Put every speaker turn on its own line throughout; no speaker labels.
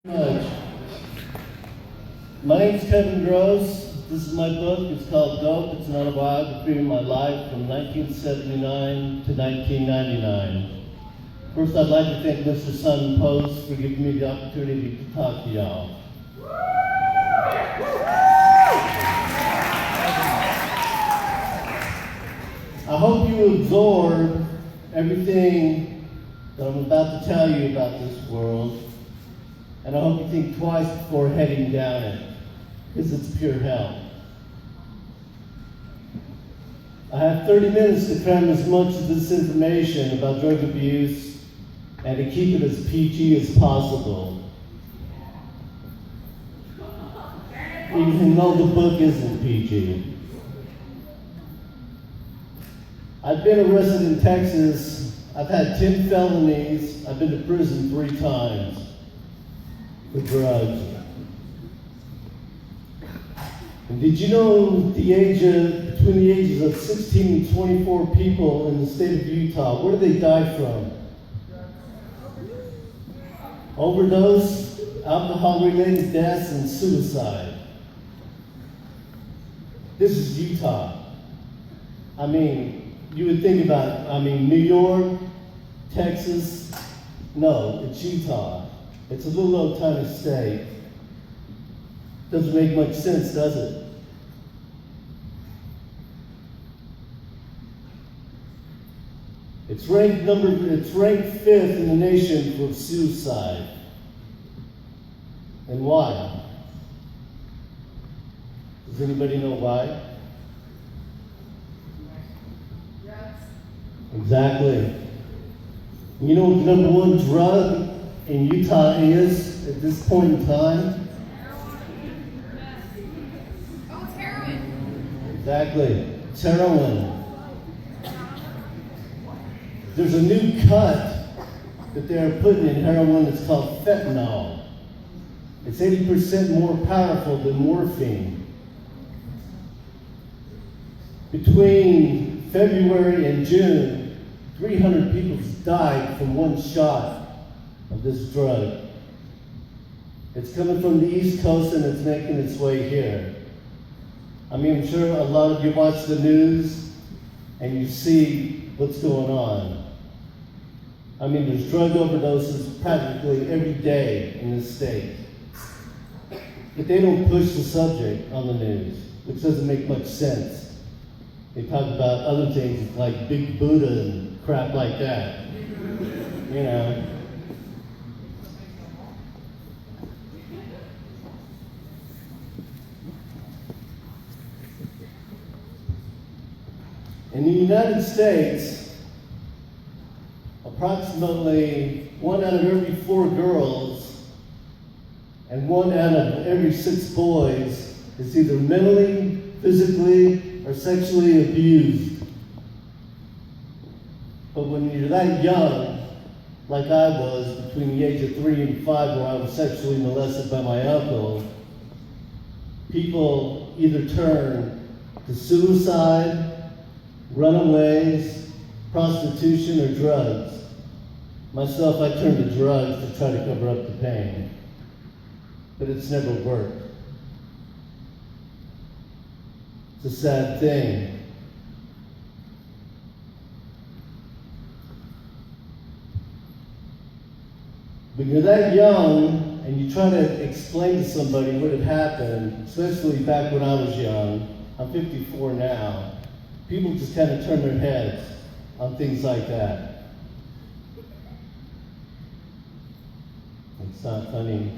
Much. My name's Kevin Gross. This is my book. It's called Dope. It's an autobiography of my life from 1979 to 1999. First, I'd like to thank Mr. Sun Post for giving me the opportunity to talk to y'all. I hope you absorb everything that I'm about to tell you about this world. And I hope you think twice before heading down it, because it's pure hell. I have 30 minutes to cram as much of this information about drug abuse and to keep it as PG as possible. Even though the book isn't PG. I've been arrested in Texas. I've had 10 felonies. I've been to prison 3 times. For drugs. And did you know between the ages of 16 and 24 people in the state of Utah, where do they die from? Overdose, alcohol-related deaths, and suicide. This is Utah. You would think about New York, Texas. No, it's Utah. It's a little old tiny state. Doesn't make much sense, does it? It's ranked 5th in the nation for suicide. And why? Does anybody know why?
Yes.
Exactly. You know what the #1 drug in Utah is at this point in time?
Oh, it's heroin.
Exactly. It's heroin. There's a new cut that they're putting in heroin that's called fentanyl. It's 80% more powerful than morphine. Between February and June, 300 people died from one shot of this drug. It's coming from the East Coast and it's making its way here. I'm sure a lot of you watch the news and you see what's going on. There's drug overdoses practically every day in this state. But they don't push the subject on the news, which doesn't make much sense. They talk about other things like Big Buddha and crap like that. In the United States, approximately 1 out of every 4 girls and 1 out of every 6 boys is either mentally, physically, or sexually abused. But when you're that young, like I was between the age of 3 and 5, where I was sexually molested by my uncle, people either turn to suicide, runaways, prostitution, or drugs. Myself, I turned to drugs to try to cover up the pain, but it's never worked. It's a sad thing. When you're that young and you try to explain to somebody what had happened, especially back when I was young, I'm 54 now, people just kind of turn their heads on things like that. It's not funny,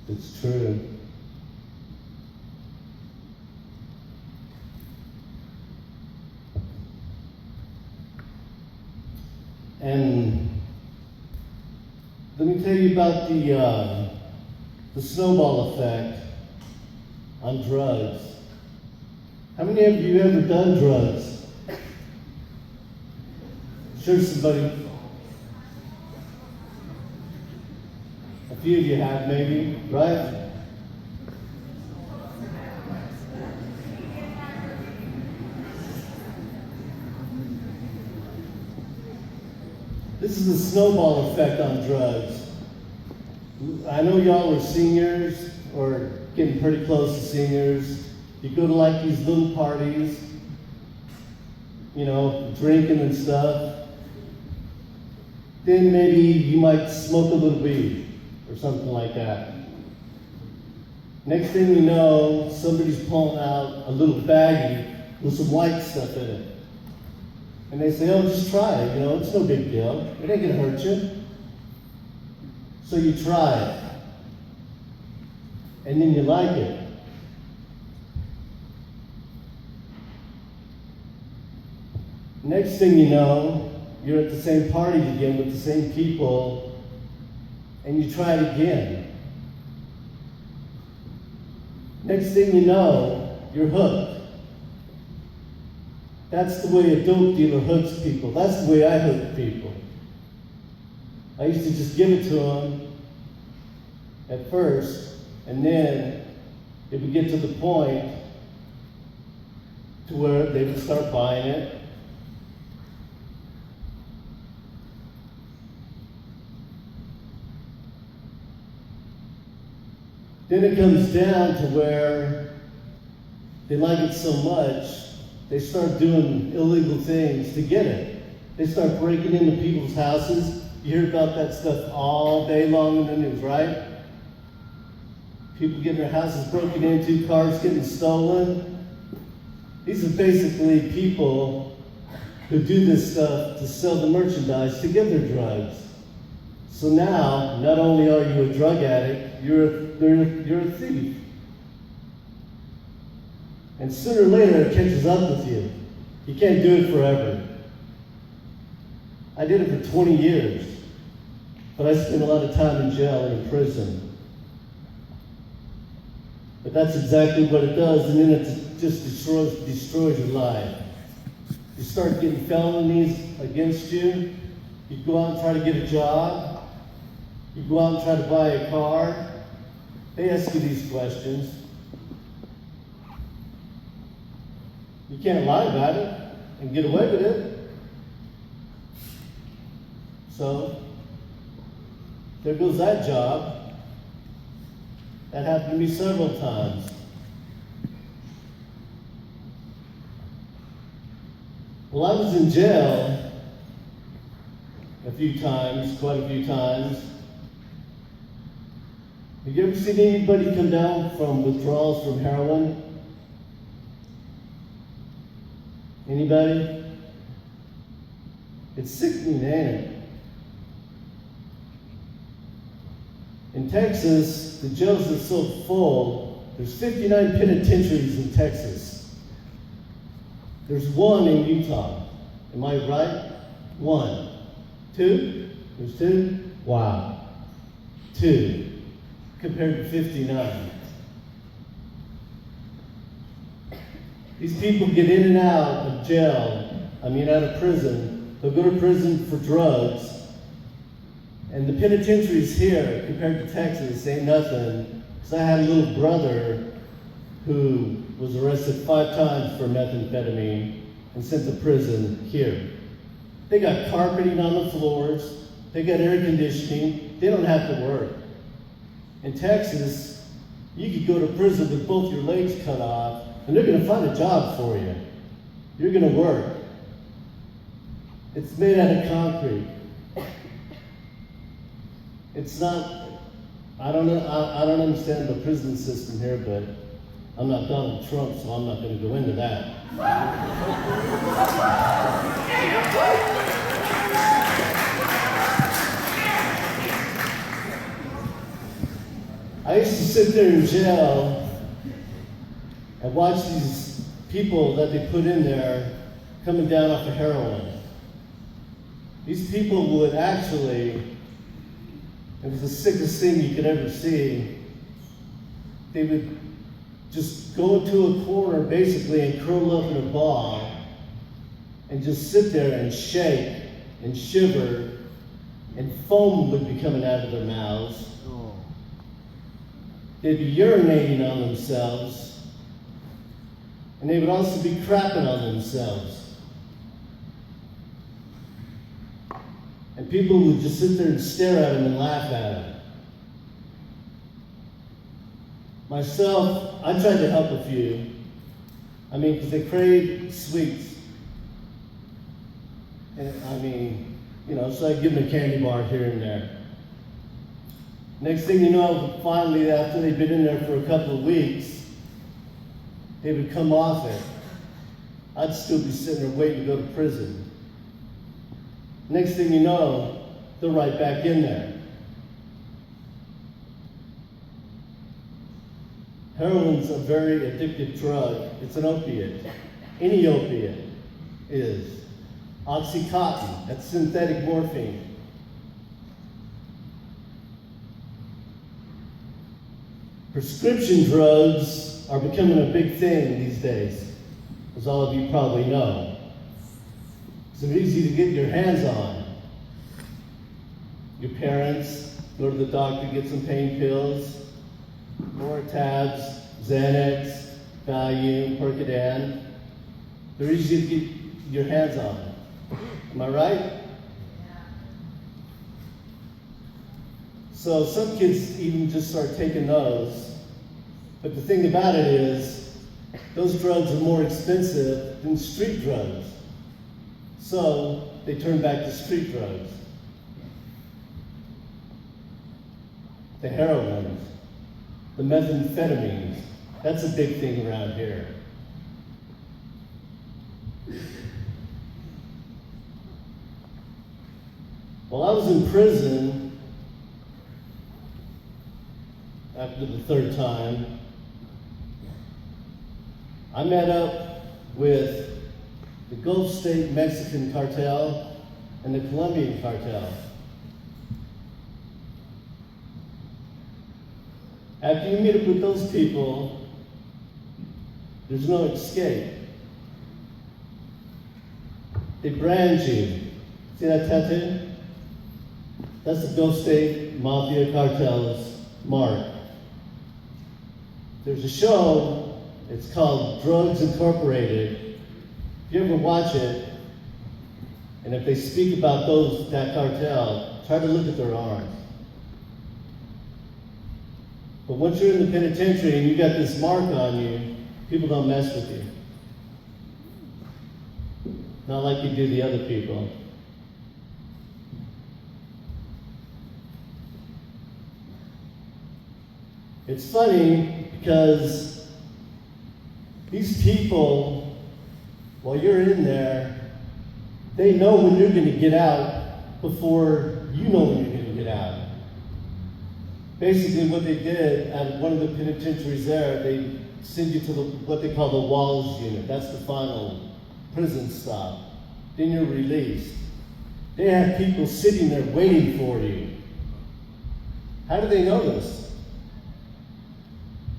it's true. And let me tell you about the snowball effect on drugs. How many of you ever done drugs? Sure, somebody. A few of you have, maybe, right? This is the snowball effect on drugs. I know y'all are seniors or getting pretty close to seniors. You go to like these little parties, you know, drinking and stuff. Then maybe you might smoke a little weed or something like that. Next thing you know, somebody's pulling out a little baggie with some white stuff in it. And they say, oh, just try it, you know, it's no big deal. It ain't gonna hurt you. So you try it. And then you like it. Next thing you know, you're at the same party again with the same people, and you try it again. Next thing you know, you're hooked. That's the way a dope dealer hooks people. That's the way I hook people. I used to just give it to them at first, and then it would get to the point to where they would start buying it. Then it comes down to where they like it so much, they start doing illegal things to get it. They start breaking into people's houses. You hear about that stuff all day long in the news, right? People getting their houses broken into, cars getting stolen. These are basically people who do this stuff to sell the merchandise to get their drugs. So now, not only are you a drug addict, you're a thief. And sooner or later, it catches up with you. You can't do it forever. I did it for 20 years, but I spent a lot of time in jail and in prison. But that's exactly what it does, and then it just destroys your life. You start getting felonies against you. You go out and try to get a job. You go out and try to buy a car. They ask you these questions. You can't lie about it and get away with it. So, there goes that job. That happened to me several times. Well, I was in jail a few times, quite a few times. Have you ever seen anybody come down from withdrawals from heroin? Anybody? It's sickening, ain't it? In Texas, the jails are so full, there's 59 penitentiaries in Texas. There's one in Utah. Am I right? One. Two? There's two? Wow. Two. Compared to 59. These people get in and out of jail, out of prison. They'll go to prison for drugs. And the penitentiaries here, compared to Texas, ain't nothing. Because I had a little brother who was arrested 5 times for methamphetamine and sent to prison here. They got carpeting on the floors. They got air conditioning. They don't have to work. In Texas, you could go to prison with both your legs cut off, and they're going to find a job for you. You're going to work. It's made out of concrete. It's not, I don't understand the prison system here, but I'm not Donald Trump, so I'm not going to go into that. I used to sit there in jail and watch these people that they put in there coming down off of heroin. These people would actually, it was the sickest thing you could ever see. They would just go into a corner basically and curl up in a ball and just sit there and shake and shiver, and foam would be coming out of their mouths. They'd be urinating on themselves, and they would also be crapping on themselves. And people would just sit there and stare at them and laugh at them. Myself, I tried to help a few. Because they crave sweets. And so I give them a candy bar here and there. Next thing you know, finally, after they've been in there for a couple of weeks, they would come off it. I'd still be sitting there waiting to go to prison. Next thing you know, they're right back in there. Heroin's a very addictive drug. It's an opiate. Any opiate is. Oxycontin, that's synthetic morphine. Prescription drugs are becoming a big thing these days, as all of you probably know. So they're easy to get your hands on. Your parents go to the doctor, get some pain pills, Loratabs, Xanax, Valium, Percodan. They're easy to get your hands on. Am I right?
Yeah.
So some kids even just start taking those. But the thing about it is, those drugs are more expensive than street drugs. So they turn back to street drugs. The heroin, the methamphetamines, that's a big thing around here. While I was in prison, after the third time, I met up with the Gulf State Mexican cartel and the Colombian cartel. After you meet up with those people, there's no escape. They brand you. See that tattoo? That's the Gulf State Mafia cartel's mark. There's a show, it's called Drugs Incorporated. If you ever watch it, and if they speak about that cartel, try to look at their arms. But once you're in the penitentiary and you got this mark on you, people don't mess with you. Not like you do the other people. It's funny because these people, while you're in there, they know when you're going to get out before you know when you're going to get out. Basically what they did at one of the penitentiaries there, they send you to what they call the Walls unit. That's the final prison stop. Then you're released. They have people sitting there waiting for you. How do they know this?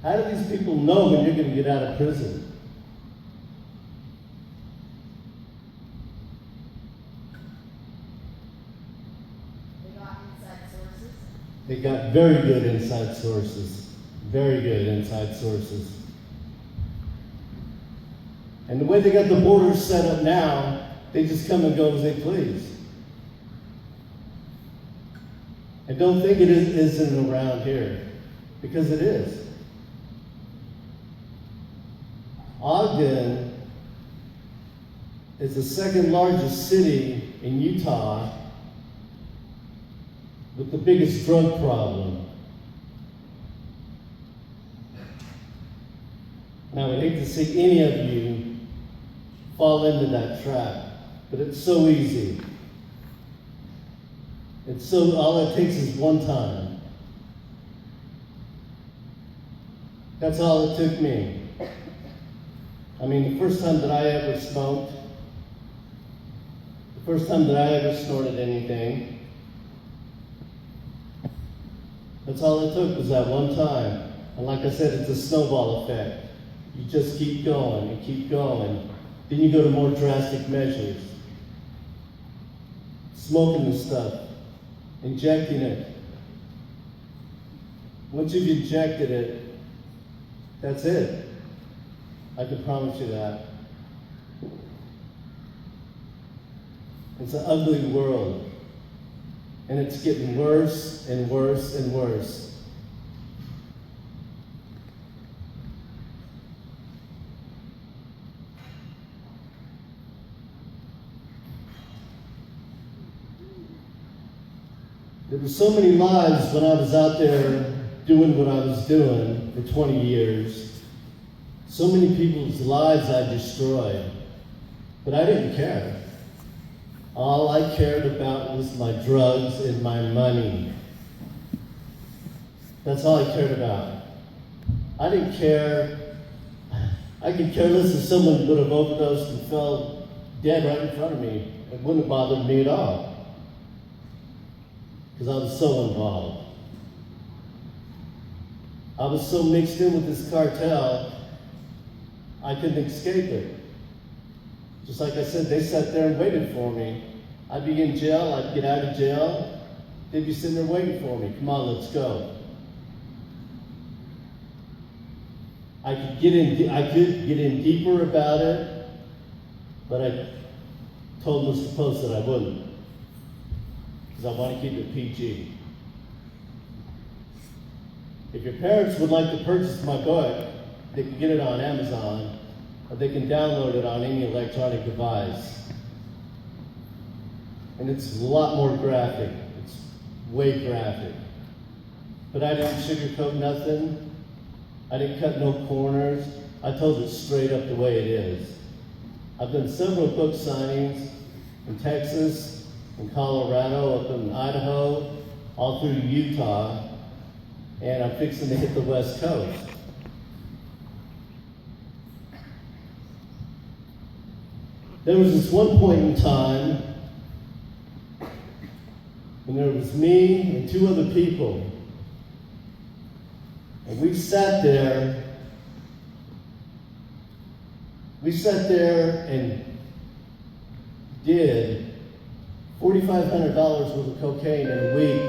How do these people know when you're going to get out of prison?
They got inside sources.
They got very good inside sources. Very good inside sources. And the way they got the borders set up now, they just come and go as they please. And don't think it isn't around here, because it is. Ogden is the second largest city in Utah with the biggest drug problem. And I would hate to see any of you fall into that trap, but it's so easy. All it takes is one time. That's all it took me. The first time that I ever smoked, the first time that I ever snorted anything, that's all it took was that one time. And like I said, it's a snowball effect. You just keep going and keep going. Then you go to more drastic measures. Smoking the stuff, injecting it. Once you've injected it, that's it. I can promise you that. It's an ugly world. And it's getting worse and worse and worse. There were so many lives when I was out there doing what I was doing for 20 years. So many people's lives I destroyed. But I didn't care. All I cared about was my drugs and my money. That's all I cared about. I didn't care. I could care less if someone would have overdosed and fell dead right in front of me. It wouldn't have bothered me at all. Because I was so involved. I was so mixed in with this cartel, I couldn't escape it. Just like I said, they sat there and waited for me. I'd be in jail, I'd get out of jail, they'd be sitting there waiting for me. Come on, let's go. I could get in deeper about it, but I told Mr. Post that I wouldn't. Because I want to keep it PG. If your parents would like to purchase my book, they can get it on Amazon, or they can download it on any electronic device. And it's a lot more graphic. It's way graphic. But I didn't sugarcoat nothing. I didn't cut no corners. I told it straight up the way it is. I've done several book signings in Texas, in Colorado, up in Idaho, all through Utah, and I'm fixing to hit the West Coast. There was this one point in time when there was me and two other people, and we sat there and did $4,500 worth of cocaine in a week.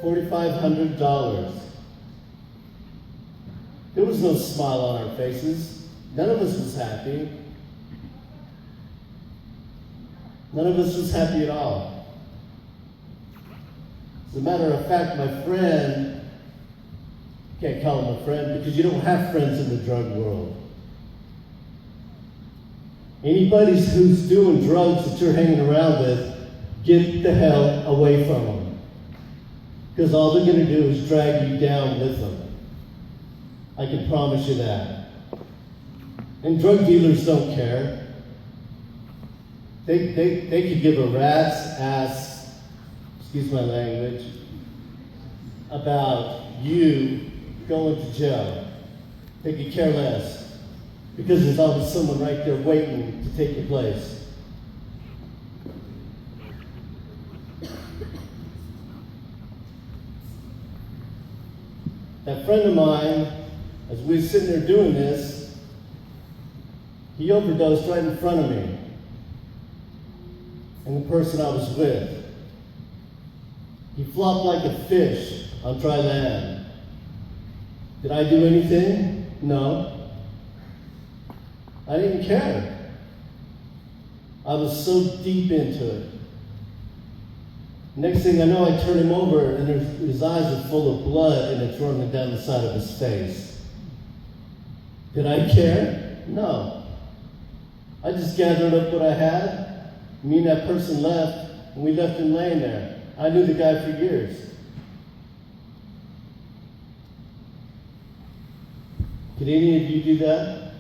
$4,500. There was no smile on our faces. None of us was happy. None of us was happy at all. As a matter of fact, my friend, can't call him a friend because you don't have friends in the drug world. Anybody who's doing drugs that you're hanging around with, get the hell away from them. Because all they're going to do is drag you down with them. I can promise you that. And drug dealers don't care. They could give a rat's ass, excuse my language, about you going to jail. They could care less. Because there's always someone right there waiting to take your place. That friend of mine, as we were sitting there doing this, he overdosed right in front of me. And the person I was with. He flopped like a fish on dry land. Did I do anything? No. I didn't care. I was so deep into it. Next thing I know, I turn him over and his eyes are full of blood and it's running down the side of his face. Did I care? No. I just gathered up what I had. Me and that person left, and we left him laying there. I knew the guy for years. Could any of you do that?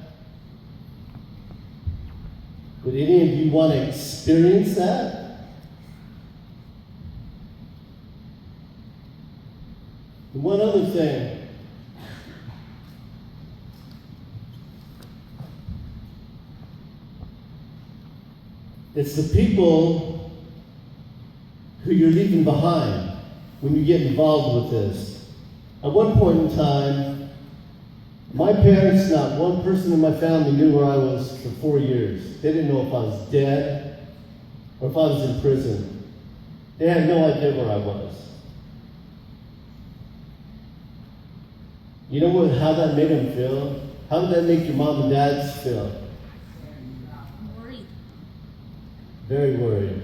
Would any of you want to experience that? And one other thing. It's the people who you're leaving behind when you get involved with this. At one point in time, my parents, not one person in my family knew where I was for 4 years. They didn't know if I was dead or if I was in prison. They had no idea where I was. You know how that made them feel? How did that make your mom and dads feel?
Worried.
Very worried.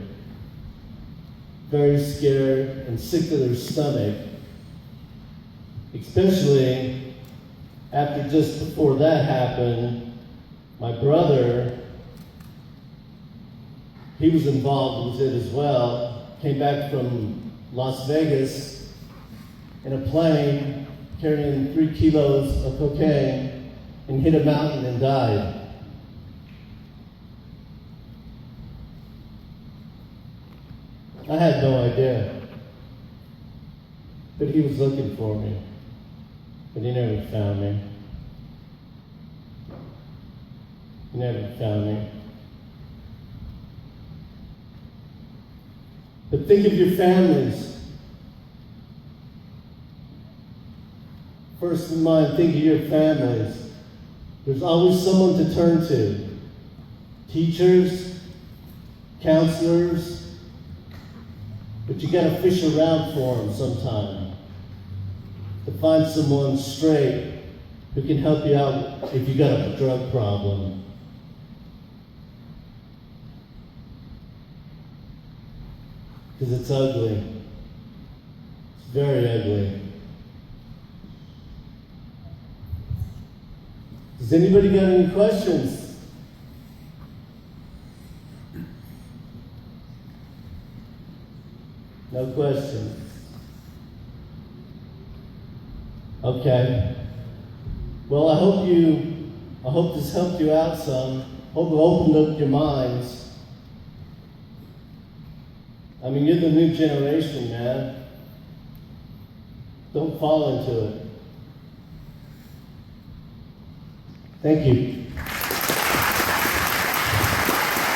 Very scared and sick to their stomach. Especially after just before that happened, my brother he was involved with it as well. Came back from Las Vegas in a plane carrying 3 kilos of cocaine and hit a mountain and died. I had no idea. But he was looking for me. But he never found me. He never found me. But think of your families. First in mind, think of your families. There's always someone to turn to. Teachers, counselors, but you gotta fish around for them sometime to find someone straight who can help you out if you got a drug problem. Because it's ugly. It's very ugly. Does anybody got any questions? No questions. Okay. Well, I hope this helped you out some. Hope it opened up your minds. I mean, you're the new generation, man. Don't fall into it. Thank you.